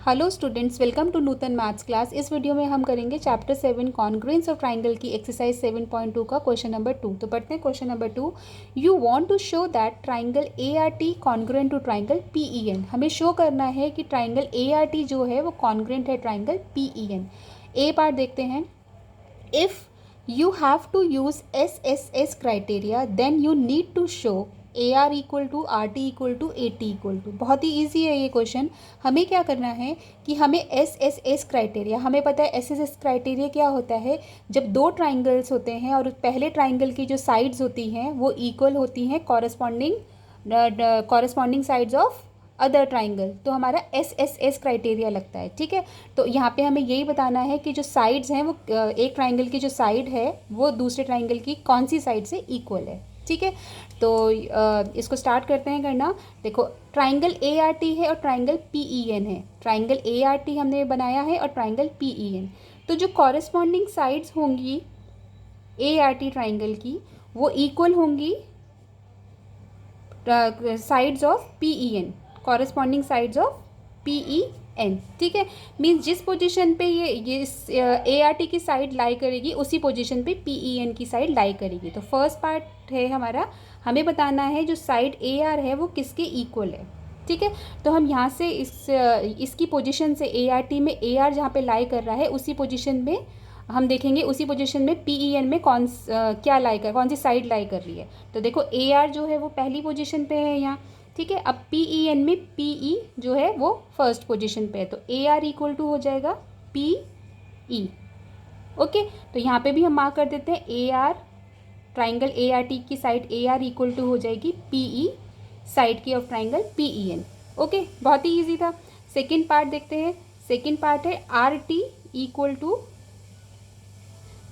Hello students, welcome to Nutan maths class. इस video में हम करेंगे चैप्टर 7 कॉन्ग्रुएंस ऑफ ट्राइंगल की एक्सरसाइज 7.2 का क्वेश्चन नंबर 2। तो पढ़ते हैं question number 2। You want to show that triangle A R T congruent to triangle P E N. हमें शो करना है कि ट्राइंगल ए आर टी जो है वो कॉन्ग्रुएंट है ट्राइंगल पी ई एन। ए पार्ट देखते हैं। If you have to use SSS criteria then you need to show AR equal to RT equal to AT equal to। बहुत ही easy है ये question. हमें क्या करना है कि हमें SSS क्राइटेरिया, हमें पता है SSS क्राइटेरिया क्या होता है। जब दो ट्राइंगल्स होते हैं और पहले ट्राइंगल की जो साइड्स होती हैं वो इक्वल होती हैं corresponding sides of other triangle, तो हमारा SSS क्राइटेरिया लगता है। ठीक है, तो यहाँ पे हमें यही बताना है कि जो साइड्स हैं वो एक ट्राइंगल की जो साइड है वो दूसरे ट्राइंगल की कौन सी साइड से इक्वल है। ठीक है, तो इसको स्टार्ट करते हैं करना। देखो, ट्राइंगल ART है और ट्राइंगल PEN है। ट्राइंगल ART हमने बनाया है और ट्राइंगल PEN। तो जो कॉरस्पॉन्डिंग साइड्स होंगी ART ट्राइंगल की वो इक्वल होंगी sides of PEN, corresponding sides of PEN। ठीक है, मीन्स जिस पोजीशन पे ये ART की साइड लाई करेगी उसी पोजीशन पे PEN की साइड लाई करेगी। तो फर्स्ट पार्ट है हमारा, हमें बताना है जो साइड AR है वो किसके इक्वल है। ठीक है, तो हम यहाँ से इसकी पोजीशन से ART में AR जहाँ पे लाई कर रहा है उसी पोजीशन में हम देखेंगे, उसी पोजीशन में PEN में कौन सी साइड लाई कर रही है। तो देखो, AR जो है वो पहली पोजीशन पे है यहाँ। ठीक है, अब PEN में PE जो है वो फर्स्ट पोजीशन पे है, तो AR इक्वल टू हो जाएगा PE। ओके, तो यहाँ पे भी हम मार्क कर देते हैं AR, ट्राइंगल ART की साइड AR इक्वल टू हो जाएगी PE साइड की ऑफ ट्राइंगल PEN। ओके, बहुत ही ईजी था। सेकेंड पार्ट देखते हैं। सेकेंड पार्ट है RT इक्वल टू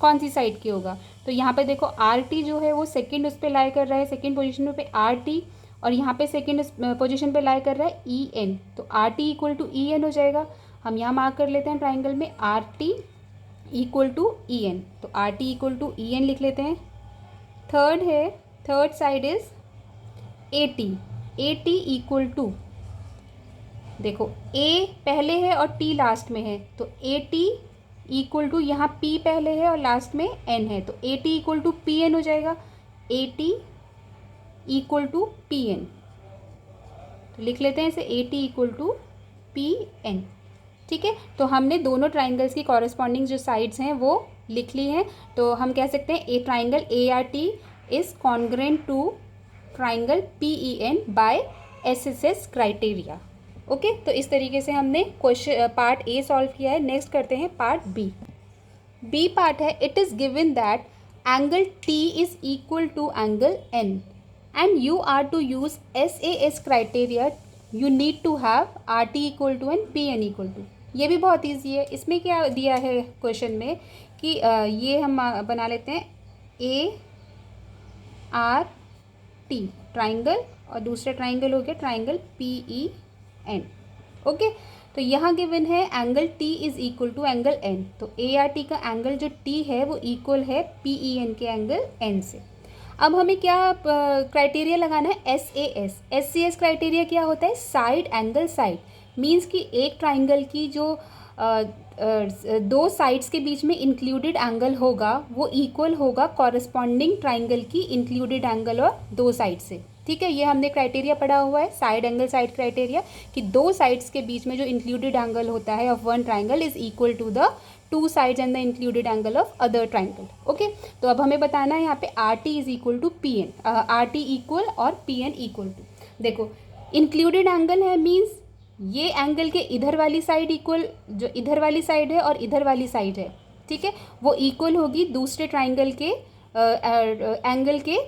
कौन सी साइड की होगा। तो यहाँ पे देखो, RT जो है वो सेकेंड उस पर लाई कर रहा है, सेकेंड पोजीशन पे RT, और यहाँ पे सेकेंड पोजीशन पे लाई कर रहा है EN, तो RT इक्वल टू EN हो जाएगा। हम यहाँ मार्क कर लेते हैं ट्राइंगल में RT इक्वल टू EN, तो RT इक्वल टू EN लिख लेते हैं। थर्ड है, third side is AT equal to, देखो A पहले है और T लास्ट में है, तो AT इक्वल टू, यहाँ P पहले है और लास्ट में N है, तो AT इक्वल टू PN हो जाएगा। AT इक्वल टू PN, तो लिख लेते हैं इसे AT इक्वल टू PN। ठीक है, तो हमने दोनों ट्राइंगल्स की कॉरस्पॉन्डिंग जो साइड्स हैं वो लिख ली हैं। तो हम कह सकते हैं a triangle ART is congruent to triangle PEN by SSS criteria. Okay, तो इस तरीके से हमने क्वेश्चन पार्ट A सॉल्व किया है। नेक्स्ट करते हैं पार्ट B पार्ट है, it is given that angle T is equal to angle N and you are to use SAS criteria, you need to have RT equal to and PN equal to. ये भी बहुत easy है। इसमें क्या दिया है question में कि ये हम बना लेते हैं ART ट्राइंगल और दूसरा ट्राइंगल हो गया ट्राइंगल PEN। ओके, तो यहाँ गिवन है angle T is equal to angle N, तो ART का एंगल जो T है वो इक्वल है PEN के एंगल N से। अब हमें क्या क्राइटेरिया लगाना है, SAS क्राइटेरिया क्या होता है, साइड एंगल साइड, मीन्स कि एक ट्राइंगल की जो दो साइड्स के बीच में इंक्लूडेड एंगल होगा वो इक्वल होगा कॉरस्पॉन्डिंग ट्राइंगल की इंक्लूडेड एंगल और दो साइड से। ठीक है, ये हमने क्राइटेरिया पढ़ा हुआ है, साइड एंगल साइड क्राइटेरिया, कि दो साइड्स के बीच में जो इंक्लूडेड एंगल होता है of one triangle is equal to the two sides and the included angle of other triangle. Okay, तो अब हमें बताना है यहाँ पे RT is equal to PN, RT equal और PN इक्वल टू। देखो, इंक्लूडेड एंगल है मीन्स ये एंगल के इधर वाली साइड इक्वल, जो इधर वाली साइड है और इधर वाली साइड है, ठीक है, वो इक्वल होगी दूसरे ट्राइंगल के एंगल के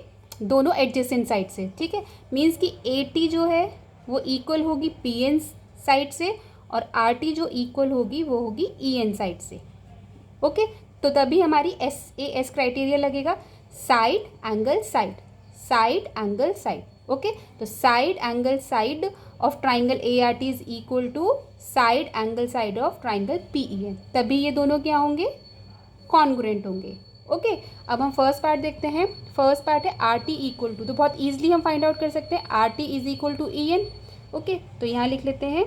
दोनों एडजेसेंट साइड से। ठीक है, मीन्स कि AT जो है वो इक्वल होगी PN साइड से और RT जो इक्वल होगी वो होगी EN साइड से। ओके, तो तभी हमारी SAS क्राइटेरिया लगेगा, side angle side, side angle side. Okay, तो side angle side of triangle ART is equal to side angle side of triangle PEN, तभी ये दोनों क्या होंगे, कॉन्ग्रुएंट होंगे। ओके, अब हम फर्स्ट पार्ट देखते हैं। फर्स्ट पार्ट है RT इक्वल टू, तो बहुत ईजिली हम फाइंड आउट कर सकते हैं RT is equal to EN। Okay, तो यहाँ लिख लेते हैं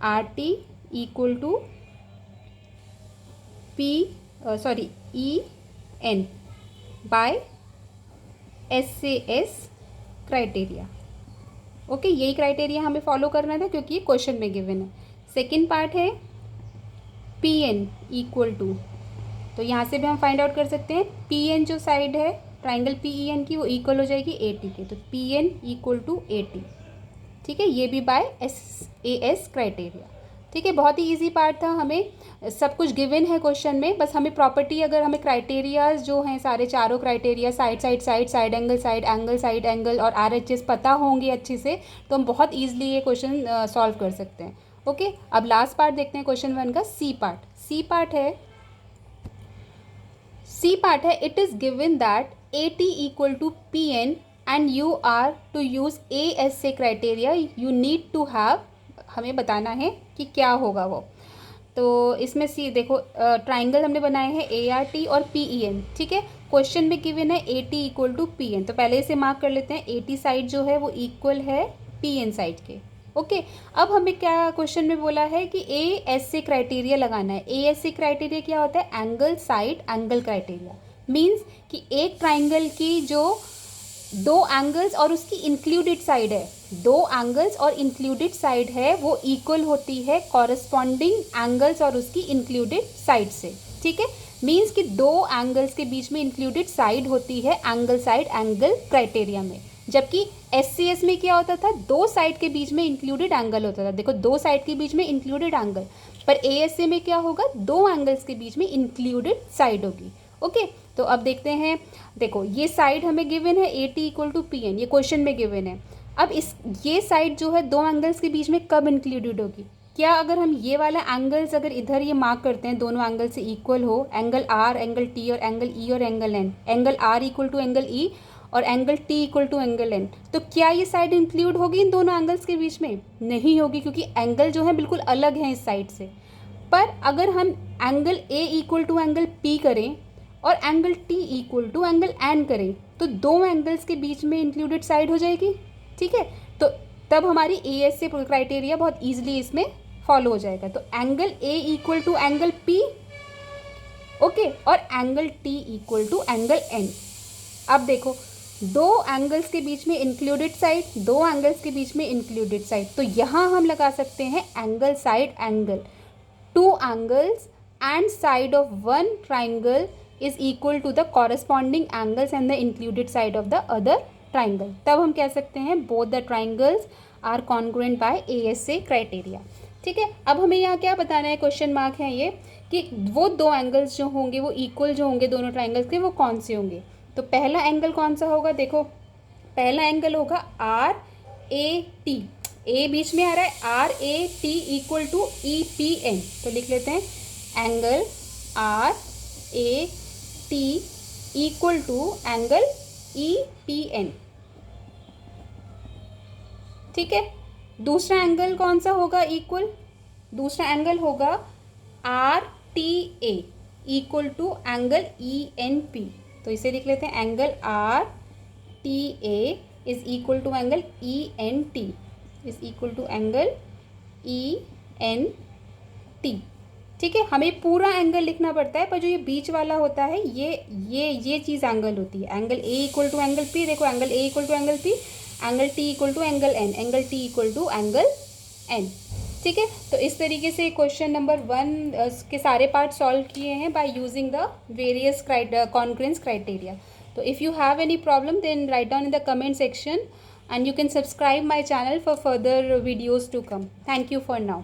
R T equal to E N by S से एस क्राइटेरिया। ओके, यही क्राइटेरिया हमें फॉलो करना था क्योंकि ये क्वेश्चन में गिवन है। सेकेंड पार्ट है पी एन इक्वल टू, तो यहाँ से भी हम फाइंड आउट कर सकते हैं पी एन जो साइड है ट्राइंगल पी ई एन की वो इक्वल हो जाएगी ए टी के, तो P N equal to A T. ठीक है, ये भी by S A S criteria. ठीक है, बहुत ही इजी पार्ट था, हमें सब कुछ गिवन है क्वेश्चन में, बस हमें प्रॉपर्टी, अगर हमें क्राइटेरियाज जो हैं सारे चारों criteria side side side side angle side angle और आर एच एस पता होंगे अच्छे से, तो हम बहुत ईजिली ये क्वेश्चन सॉल्व कर सकते हैं। ओके, अब लास्ट पार्ट देखते हैं क्वेश्चन 1 का सी पार्ट। सी पार्ट है it is given that A T equal to P N and you are to use A S S criteria you need to have, हमें बताना है कि क्या होगा वो। तो इसमें सी देखो, ट्राइंगल हमने बनाए हैं ए आर टी और पी ई एन। ठीक है, क्वेश्चन में गिवन है A T equal to P N, तो पहले इसे मार्क कर लेते हैं। ए टी साइड जो है वो इक्वल है पी एन साइड के। ओके, अब हमें क्या क्वेश्चन में बोला है कि ए एस से क्राइटेरिया लगाना है। ए एस से क्राइटेरिया क्या होता है? Angle side angle criteria. Means कि एक ट्राइंगल की जो दो एंगल्स और उसकी इंक्लूडेड साइड है, दो एंगल्स और इंक्लूडेड साइड है, वो इक्वल होती है कॉरस्पॉन्डिंग एंगल्स और उसकी इंक्लूडेड साइड से। ठीक है, मीन्स कि दो एंगल्स के बीच में इंक्लूडेड साइड होती है एंगल साइड एंगल क्राइटेरिया में, जबकि एस में क्या होता था? दो साइड के बीच में इंक्लूडेड एंगल होता था। देखो, दो साइड के बीच में इंक्लूडेड एंगल, पर ए में क्या होगा? दो एंगल्स के बीच में इंक्लूडेड साइड होगी। ओके, तो अब देखते हैं। देखो, ये साइड हमें गिवन है A T equal to P N, ये क्वेश्चन में गिवन है। अब ये साइड जो है दो एंगल्स के बीच में कब इंक्लूडेड होगी? क्या अगर हम ये वाला एंगल्स अगर इधर ये मार्क करते हैं, दोनों एंगल से इक्वल हो, एंगल आर, एंगल टी और एंगल ई और angle N, angle R equal to angle E और angle T equal to angle N, तो क्या ये साइड इंक्लूड होगी इन दोनों एंगल्स के बीच में? नहीं होगी, क्योंकि एंगल जो है बिल्कुल अलग है इस साइड से। पर अगर हम angle A equal to angle P करें और angle T equal to angle N करें, तो दो एंगल्स के बीच में इंक्लूडेड साइड हो जाएगी। ठीक है, तो तब हमारी ए एस से क्राइटेरिया बहुत ईजिली इसमें फॉलो हो जाएगा। तो angle A equal to angle P, okay, और angle T equal to angle N. अब देखो, दो एंगल्स के बीच में इंक्लूडेड साइड, दो एंगल्स के बीच में इंक्लूडेड साइड, तो यहाँ हम लगा सकते हैं angle side angle. Two angles and side of one triangle is equal to the corresponding angles and the included side of the other triangle। तब हम कह सकते हैं both the triangles are congruent by ASA criteria। ठीक है, अब हमें यहाँ क्या बताना है? क्वेश्चन मार्क है ये कि वो दो एंगल्स जो होंगे वो इक्वल जो होंगे दोनों ट्राइंगल्स के, वो कौन से होंगे। तो पहला एंगल कौन सा होगा? देखो, पहला एंगल होगा आर ए टी, ए बीच में आ रहा है, R A T equal to E P N, तो लिख लेते हैं angle R A T equal to angle E P N. ठीक है, दूसरा एंगल कौन सा होगा इक्वल? दूसरा एंगल होगा R T A equal to angle E N P, तो इसे लिख लेते हैं angle R T A is equal to angle E N T is equal to angle E N T. ठीक है, हमें पूरा एंगल लिखना पड़ता है, पर जो ये बीच वाला होता है ये चीज़ एंगल होती है। Angle A equal to angle P, देखो angle A equal to angle P, angle T equal to angle N, angle T equal to angle N. ठीक है, तो इस तरीके से क्वेश्चन नंबर 1 के सारे पार्ट सॉल्व किए हैं by using the various congruence criteria. तो if you have any problem then write down in the comment section and you can subscribe my channel for further videos to come. Thank you for now.